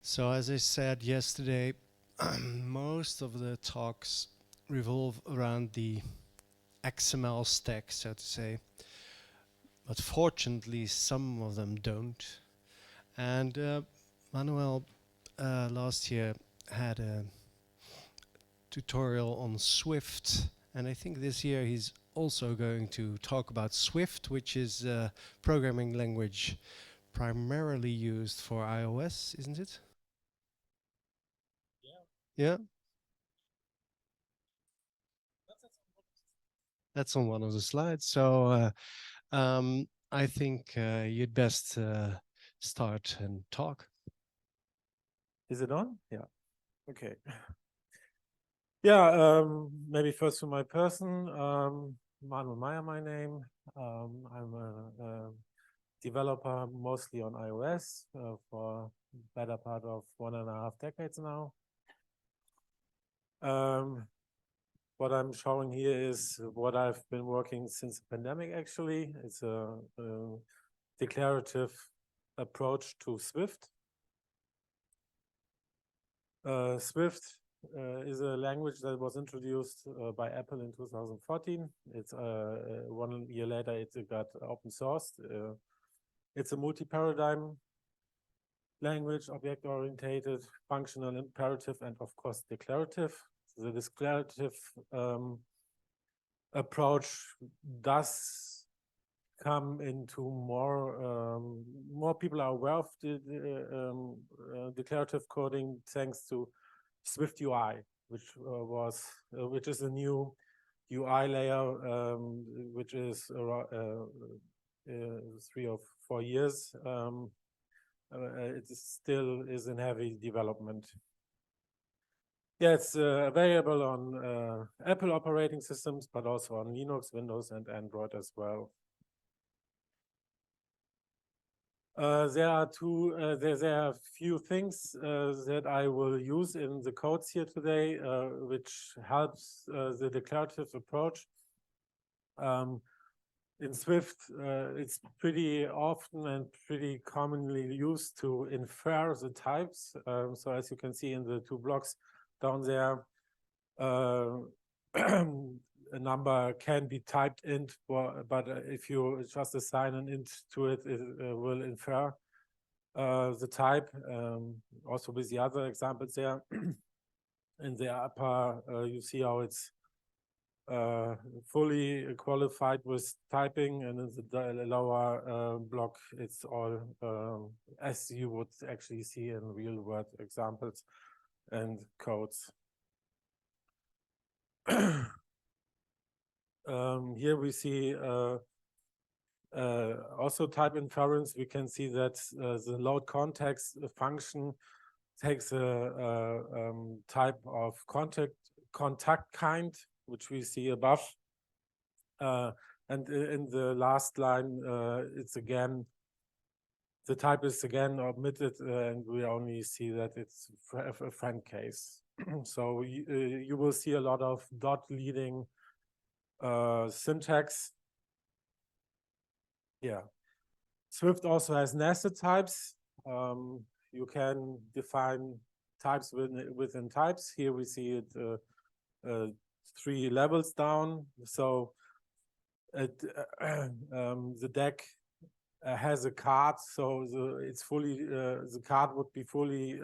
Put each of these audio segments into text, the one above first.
So, as I said yesterday, most of the talks revolve around the XML stack, so to say. But fortunately, some of them don't. And Manuel last year had a tutorial on Swift, and I think this year he's also going to talk about Swift, which is a programming language primarily used for iOS, isn't it? Yeah, that's on one of the slides. So I think you'd best start and talk. Is it on? Yeah. Okay. Yeah, maybe first to my person. Manuel Meyer, my name. I'm a developer mostly on iOS for better part of 1.5 decades now. What I'm showing here is what I've been working since the pandemic, actually. It's a declarative approach to Swift. Swift is a language that was introduced by Apple in 2014. It's 1 year later it got open sourced. It's a multi-paradigm language, object-oriented, functional, imperative, and of course declarative. The declarative approach does come into more people are aware of the declarative coding thanks to Swift UI, which is a new UI layer, which is 3 or 4 years. It still is in heavy development. Yeah, it's available on Apple operating systems, but also on Linux, Windows, and Android as well. There are a few things that I will use in the codes here today, which helps the declarative approach. In Swift, it's pretty often and pretty commonly used to infer the types. So as you can see in the 2 blocks down there, a number can be typed int, but if you just assign an int to it, it will infer the type. Also with the other examples there. In the upper, you see how it's fully qualified with typing, and in the lower block, it's all as you would actually see in real world examples and codes. Here we see also type inference. We can see that the load context function takes a type of contact kind, which we see above. And in the last line, it's again, the type is again omitted, and we only see that it's a friend case. So you will see a lot of dot leading syntax. Yeah. Swift also has nested types. You can define types within types. Here we see it 3 levels down. So the deck has a card, so it's fully the card would be fully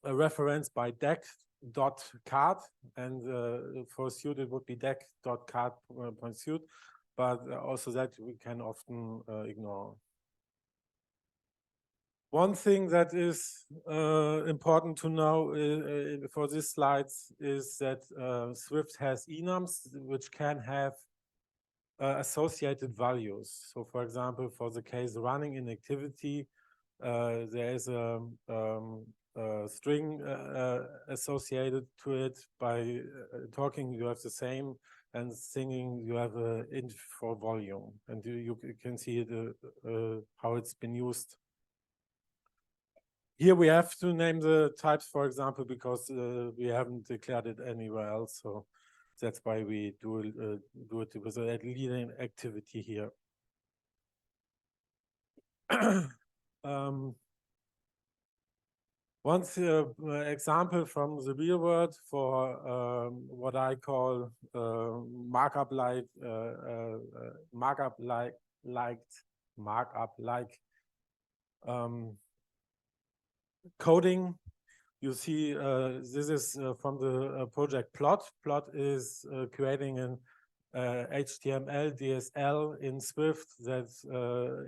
referenced by deck.card, and for suit it would be deck.card.suit, but also that we can often ignore. One thing that is important to know for this slide is that Swift has enums which can have associated values. So for example, for the case running in activity, there is a string associated to it. By talking, you have the same, and singing, you have an int for volume, and you can see it, how it's been used. Here we have to name the types, for example, because we haven't declared it anywhere else. So that's why we do it with a leading activity here. One example from the real world for what I call markup like coding. You see, this is from the project Plot. Plot is creating an HTML DSL in Swift that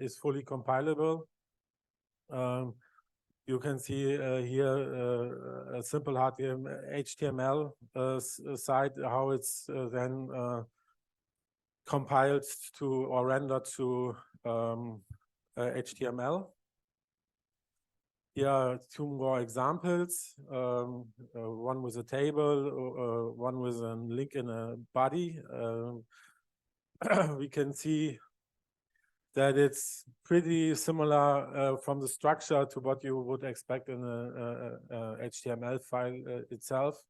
is fully compilable. You can see here a simple HTML site, how it's then compiled to or rendered to HTML. Here are two more examples, one with a table, one with a link in a body. We can see that it's pretty similar from the structure to what you would expect in a HTML file itself.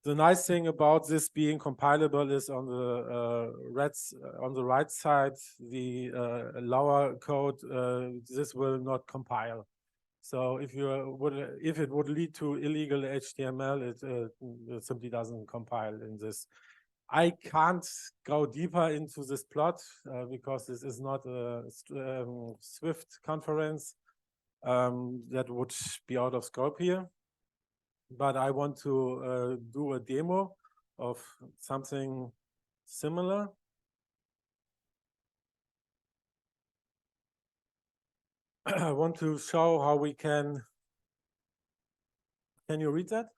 The nice thing about this being compilable is on the right side, the lower code, this will not compile. So if it would lead to illegal HTML, it simply doesn't compile in this. I can't go deeper into this plot because this is not a Swift conference. That would be out of scope here. But I want to do a demo of something similar. I want to show how we can you read that?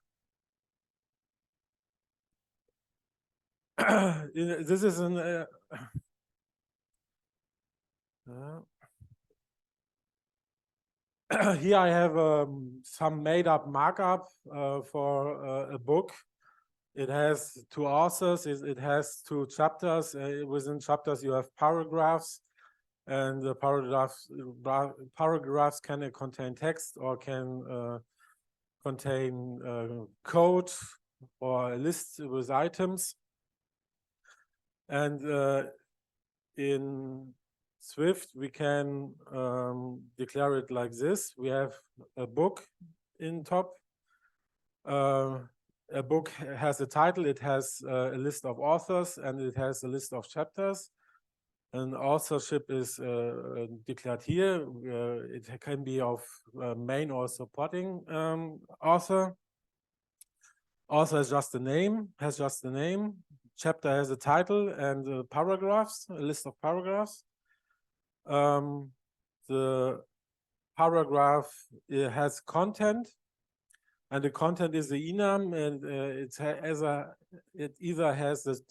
This is an here I have some made up markup for a book. It has two authors, it has two chapters. Within chapters you have paragraphs, and the paragraphs can contain text or can contain code or a list with items. And in Swift, we can declare it like this. We have a book in top. A book has a title, it has a list of authors, and it has a list of chapters. And authorship is declared here. It can be of main or supporting author. Author is just a name, has just a name. Chapter has a title and paragraphs, a list of paragraphs. The paragraph has content, and the content is the enum, and it either has this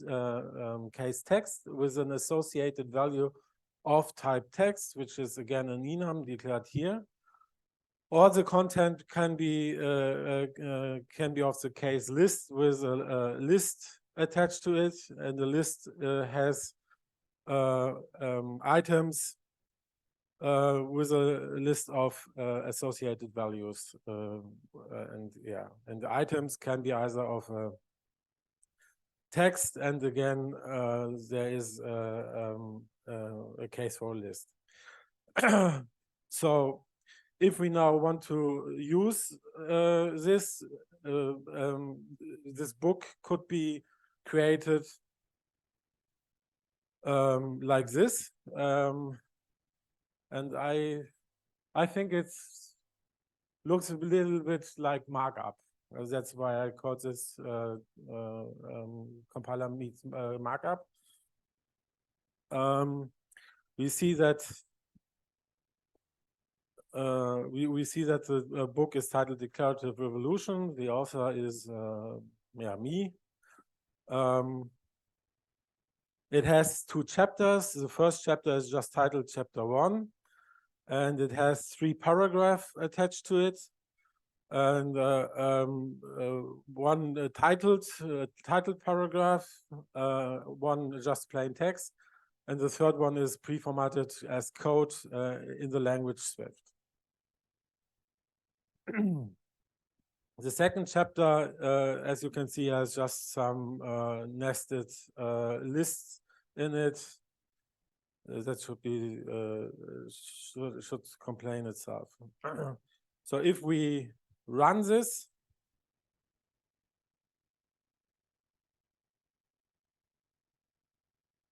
case text with an associated value of type text, which is again an enum declared here, or the content can be of the case list with a list attached to it, and the list has items with a list of associated values, and the items can be either of text, and again there is a case for a list. So if we now want to use this book could be created like this. And I think it looks a little bit like markup. That's why I call this compiler meets markup. We see that the book is titled Declarative Revolution. The author is me. It has two chapters. The first chapter is just titled Chapter 1. And it has 3 paragraphs attached to it, and one titled paragraph, one just plain text, and the third one is pre-formatted as code in the language Swift. The second chapter, as you can see, has just some nested lists in it. that should be should complain itself. So if we run this,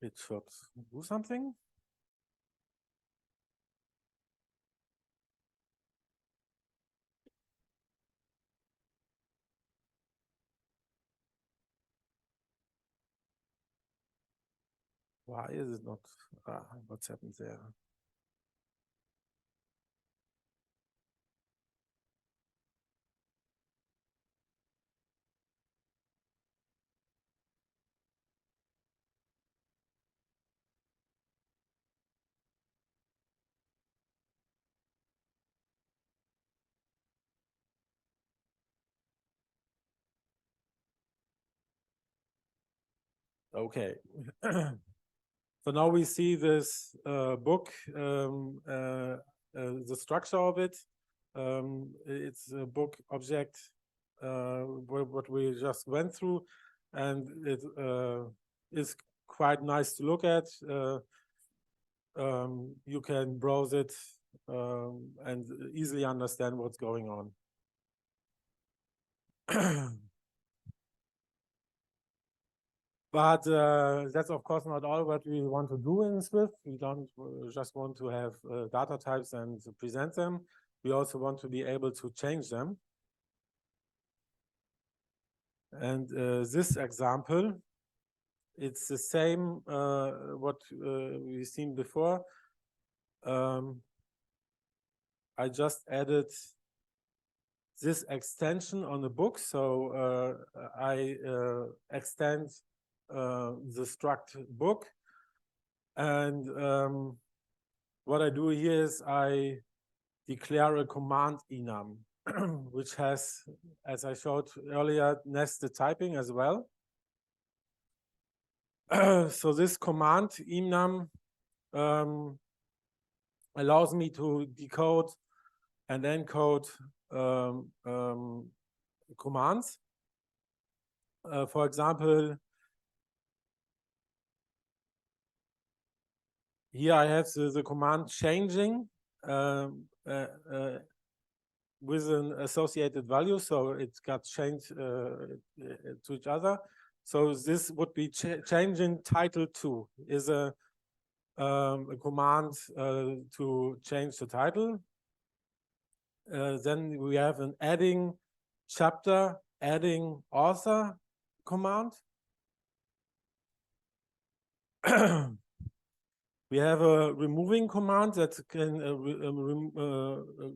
it should do something. Why is it not? What's happened there? Okay. So now we see this book, the structure of it. It's a book object, what we just went through, and it is quite nice to look at. You can browse it and easily understand what's going on. But that's of course not all what we want to do in Swift. We don't just want to have data types and present them. We also want to be able to change them. And this example, it's the same what we've seen before. I just added this extension on the book. So I extend the struct book, and what I do here is I declare a command enum, which has, as I showed earlier, nested typing as well. So this command enum allows me to decode and encode commands. For example, here I have the command changing with an associated value, so it got changed to each other. So this would be changing title to is a command to change the title. Then we have an adding chapter, adding author command. We have a removing command that can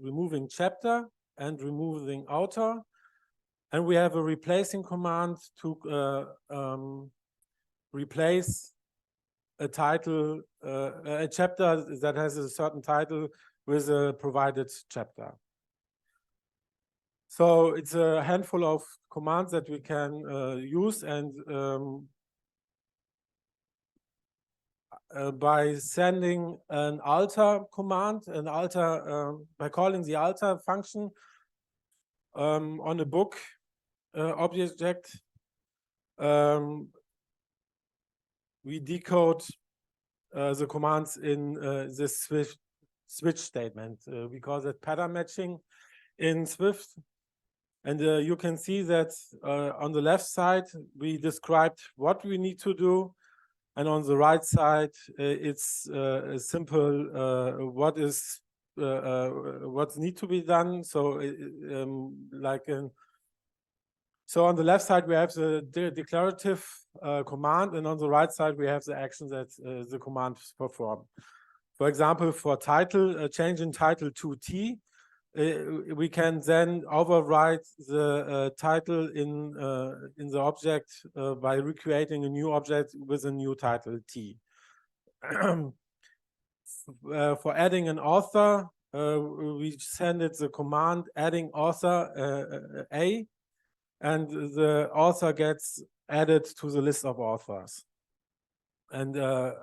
removing chapter and removing author. And we have a replacing command to replace a title, a chapter that has a certain title with a provided chapter. So it's a handful of commands that we can use, and by sending an alter command, by calling the alter function on a book object, we decode the commands in this switch statement. We call that pattern matching in Swift. And you can see that on the left side, we described what we need to do. And on the right side, it's a simple what needs to be done. So so on the left side, we have the declarative command, and on the right side, we have the action that the command performs. For example, for title, change in title to T, we can then override the title in the object by recreating a new object with a new title T. For adding an author, we send it the command adding author A, and the author gets added to the list of authors. And the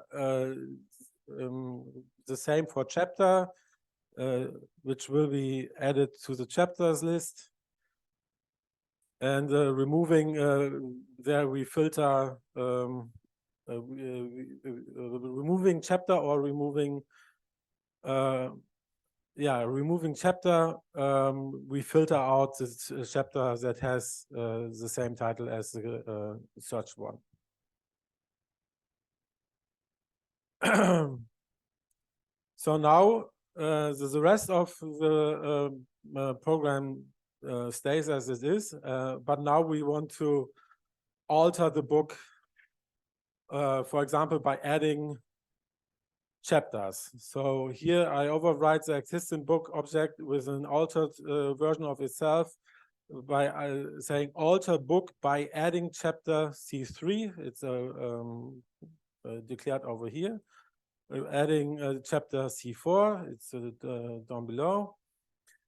same for chapter, which will be added to the chapters list. And removing, there we filter removing chapter or removing removing chapter, we filter out this chapter that has the same title as the search one. So now the rest of the program stays as it is, but now we want to alter the book, for example, by adding chapters. So here I overwrite the existing book object with an altered version of itself by saying alter book by adding chapter C3. It's declared over here. Adding chapter C4, it's down below,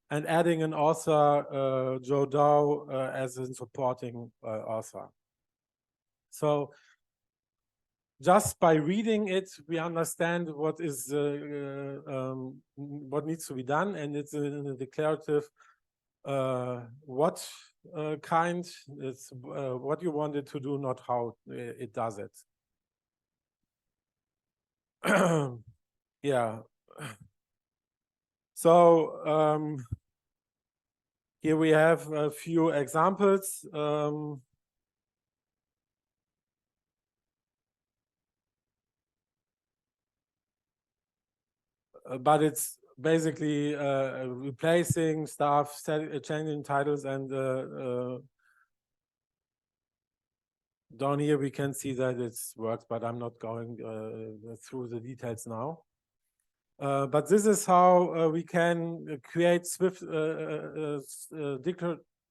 and adding an author, Joe Dow, as a supporting author. So just by reading it, we understand what is what needs to be done, and it's in a declarative what kind. It's what you want it to do, not how it does it. Yeah. So here we have a few examples. But it's basically replacing stuff, changing titles, and down here we can see that it works, but I'm not going through the details now. But this is how we can create Swift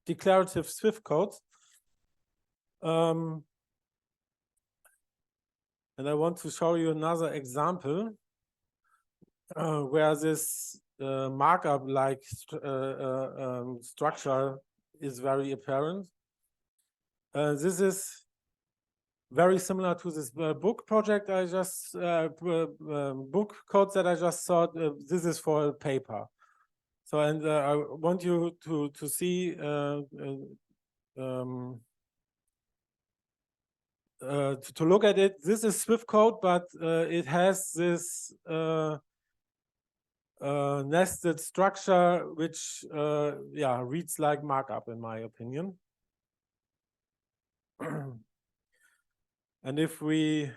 declarative Swift code. And I want to show you another example where this markup-like structure is very apparent. This is very similar to this book project I just, book code that I just saw. This is for a paper. So, and I want you to see to look at it. This is Swift code, but it has this nested structure, which reads like markup, in my opinion. And if we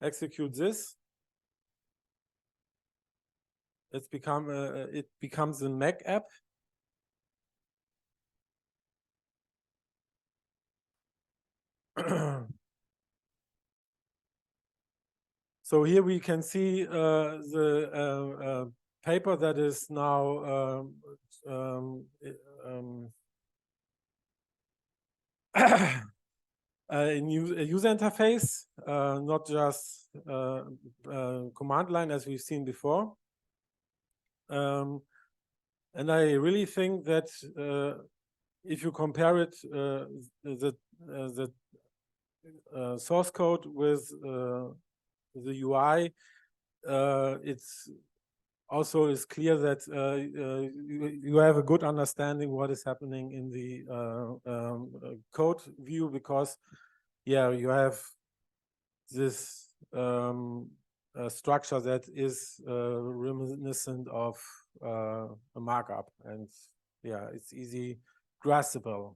execute this, it becomes a Mac app. So here we can see the paper that is now a user interface, not just command line as we've seen before. And I really think that if you compare it, the source code with the UI, it's also is clear that you have a good understanding what is happening in the code view, because you have this structure that is reminiscent of a markup, and it's easy graspable.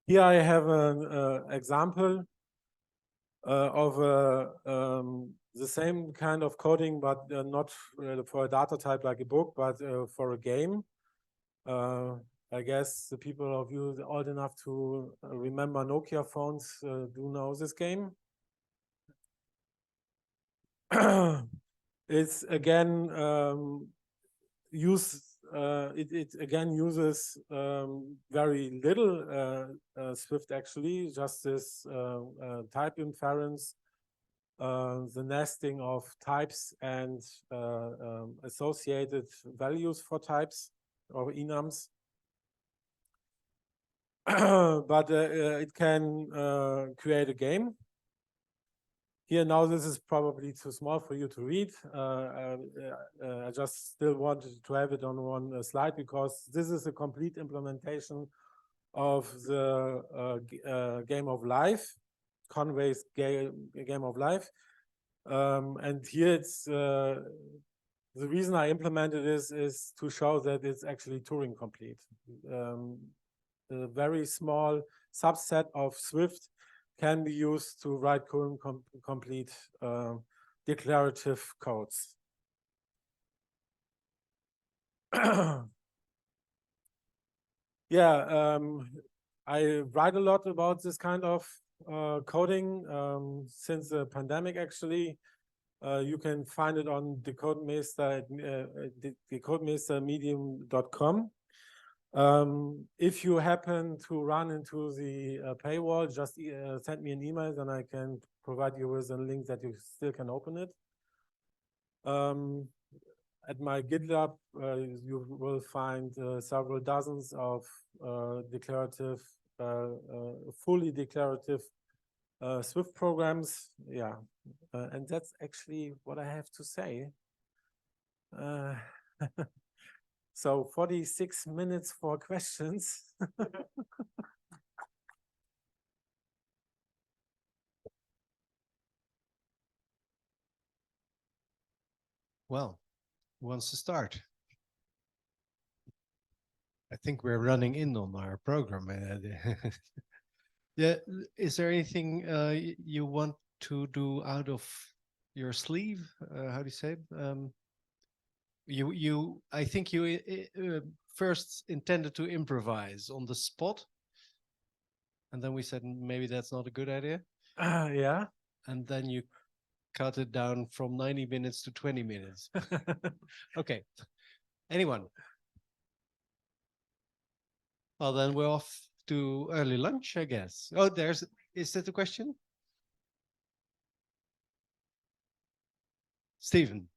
Here I have an example of the same kind of coding, but not for a data type like a book, but for a game. I guess the people of you old enough to remember Nokia phones do know this game. It's again it again uses very little Swift, actually, just this type inference, the nesting of types and associated values for types or enums. but it can create a game. Here now, this is probably too small for you to read. I just still wanted to have it on one slide because this is a complete implementation of the game of life, Conway's game of life. And here it's the reason I implemented this is to show that it's actually Turing complete. A very small subset of Swift can be used to write Turing complete declarative codes. Yeah, I write a lot about this kind of coding since the pandemic, actually. You can find it on decodemeister at decodemeistermedium.com. If you happen to run into the paywall, just send me an email, then I can provide you with a link that you still can open it. At my GitLab, you will find several dozens of declarative, fully declarative Swift programs. Yeah, and that's actually what I have to say. So 46 minutes for questions. Well, who wants to start? I think we're running in on our program. Yeah, is there anything you want to do out of your sleeve? How do you say? I think you first intended to improvise on the spot, and then we said maybe that's not a good idea. Yeah. And then you cut it down from 90 minutes to 20 minutes. Okay. Anyone? Well, then we're off to early lunch, I guess. Oh, is that the question? Stephen.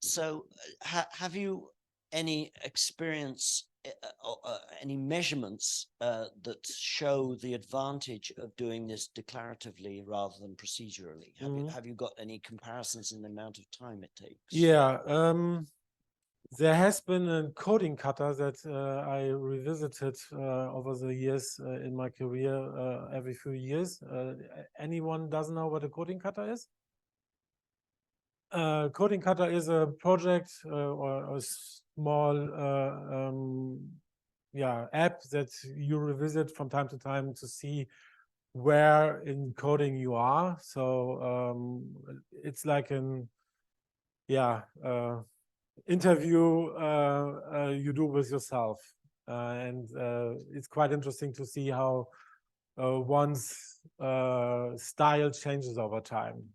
So have you any experience, any measurements that show the advantage of doing this declaratively rather than procedurally? Have you got any comparisons in the amount of time it takes? Yeah, there has been a coding cutter that I revisited over the years in my career every few years. Anyone doesn't know what a coding cutter is? Coding cutter is a project or a small app that you revisit from time to time to see where in coding you are. So it's like an interview you do with yourself, and it's quite interesting to see how one's style changes over time.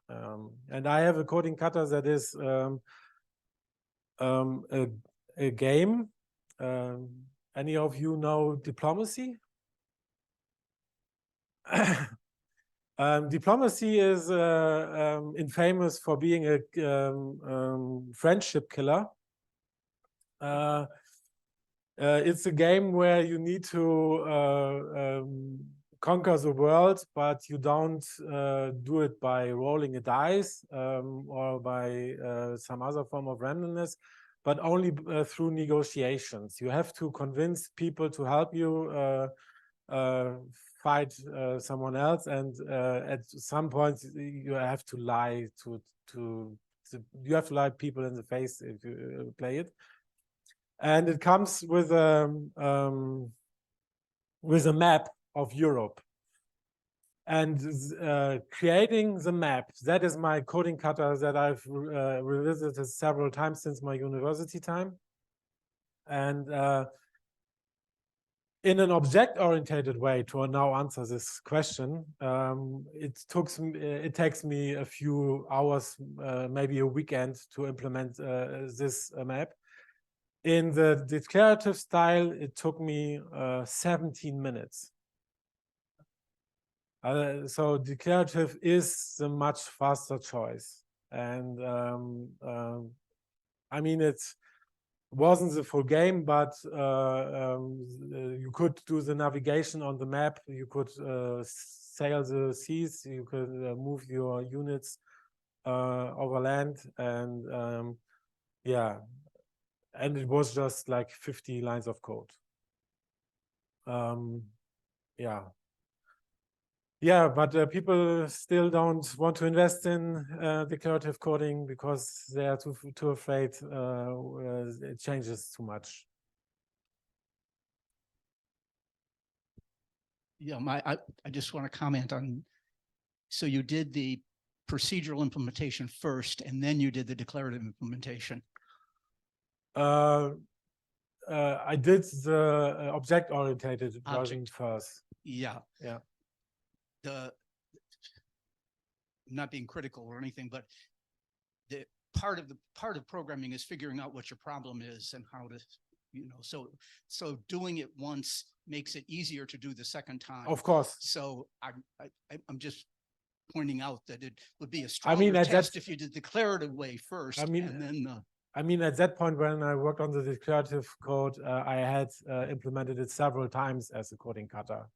And I have a coding cutter that is a game. Any of you know Diplomacy? Diplomacy is infamous for being a friendship killer. It's a game where you need to conquer the world, but you don't do it by rolling a dice or by some other form of randomness, but only through negotiations. You have to convince people to help you fight someone else, and at some point you have to lie you have to lie people in the face if you play it. And it comes with a map of Europe. And creating the map, that is my coding cutter that I've revisited several times since my university time. And in an object-oriented way, to now answer this question, it takes me a few hours, maybe a weekend, to implement this map. In the declarative style, it took me 17 minutes. So declarative is the much faster choice. And I mean, it wasn't the full game, but you could do the navigation on the map. You could sail the seas. You could move your units over land, and yeah, and it was just like 50 lines of code. Yeah. Yeah, but people still don't want to invest in declarative coding because they are too afraid it changes too much. Yeah, I just want to comment on, so you did the procedural implementation first, and then you did the declarative implementation. I did the object-oriented version first. Yeah. Yeah. I'm not being critical or anything, but the part of programming is figuring out what your problem is and how to, so doing it once makes it easier to do the second time. Of course. So I'm just pointing out that it would be a stronger test if you did the declarative way first. I mean, and then I mean, at that point when I worked on the declarative code, I had implemented it several times as a coding cutter.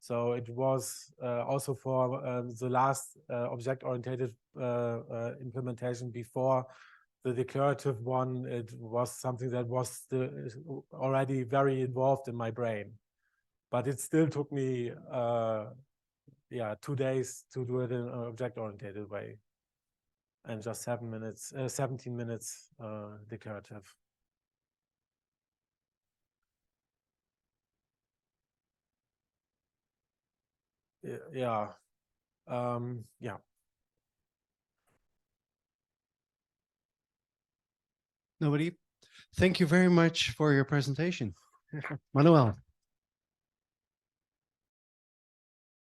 So it was also for the last object-oriented implementation before the declarative one. It was something that was already very involved in my brain, but it still took me 2 days to do it in an object-oriented way, and just 17 minutes declarative. Yeah. Yeah. Nobody? Thank you very much for your presentation. Manuel.